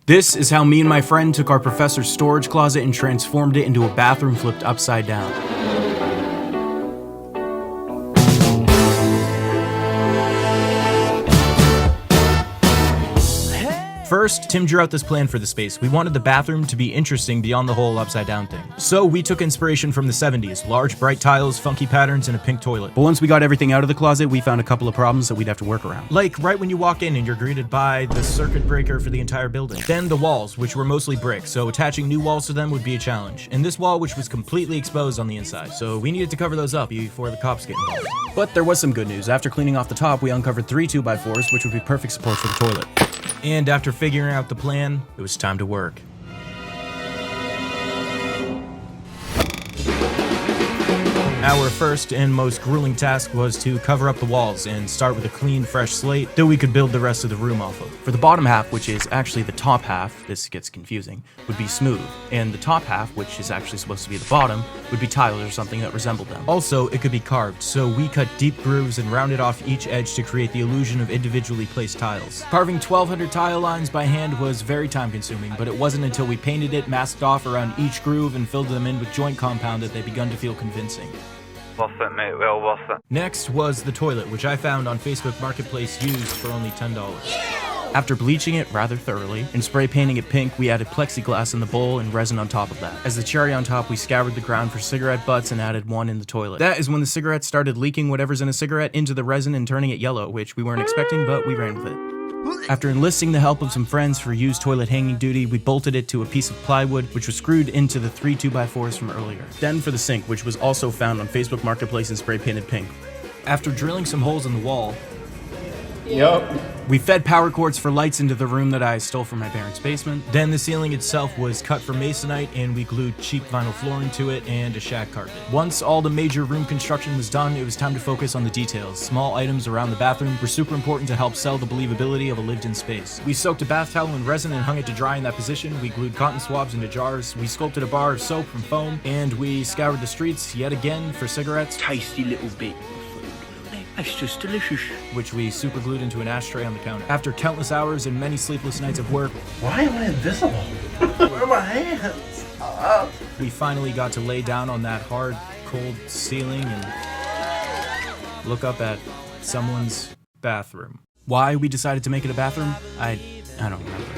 This is how me and my friend took our professor's storage closet and transformed it into a bathroom flipped upside down. First, Tim drew out this plan for the space. We wanted the bathroom to be interesting beyond the whole upside down thing. So we took inspiration from the 70s, large bright tiles, funky patterns, and a pink toilet. But once we got everything out of the closet, we found a couple of problems that we'd have to work around. Like right when you walk in and you're greeted by the circuit breaker for the entire building. Then the walls, which were mostly brick, so attaching new walls to them would be a challenge. And this wall, which was completely exposed on the inside, so we needed to cover those up before the cops get involved. But there was some good news. After cleaning off the top, we uncovered 3 2x4s, which would be perfect support for the toilet. And after figuring out the plan, it was time to work. Our first and most grueling task was to cover up the walls and start with a clean, fresh slate that we could build the rest of the room off of. For the bottom half, which is actually the top half, this gets confusing, would be smooth, and the top half, which is actually supposed to be the bottom, would be tiles or something that resembled them. Also, it could be carved, so we cut deep grooves and rounded off each edge to create the illusion of individually placed tiles. Carving 1,200 tile lines by hand was very time-consuming, but it wasn't until we painted it, masked off around each groove, and filled them in with joint compound that they begun to feel convincing. What's it, mate? Well, what's it? Next was the toilet, which I found on Facebook Marketplace used for only $10. After bleaching it rather thoroughly and spray painting it pink, we added plexiglass in the bowl and resin on top of that. As the cherry on top, we scoured the ground for cigarette butts and added one in the toilet. That is when the cigarettes started leaking whatever's in a cigarette into the resin and turning it yellow, which we weren't expecting, but we ran with it. After enlisting the help of some friends for used toilet hanging duty, we bolted it to a piece of plywood, which was screwed into the 3 2x4s from earlier. Then for the sink, which was also found on Facebook Marketplace and spray painted pink. After drilling some holes in the wall, we fed power cords for lights into the room that I stole from my parents' basement. Then the ceiling itself was cut from masonite and we glued cheap vinyl flooring to it and a shag carpet. Once all the major room construction was done, it was time to focus on the details. Small items around the bathroom were super important to help sell the believability of a lived-in space. We soaked a bath towel in resin and hung it to dry in that position. We glued cotton swabs into jars. We sculpted a bar of soap from foam, and we scoured the streets yet again for cigarettes. Tasty little bit. That's just delicious. Which we super glued into an ashtray on the counter. After countless hours and many sleepless nights of work, why am I invisible? Where are my hands? We finally got to lay down on that hard, cold ceiling and look up at someone's bathroom. Why we decided to make it a bathroom, I don't remember.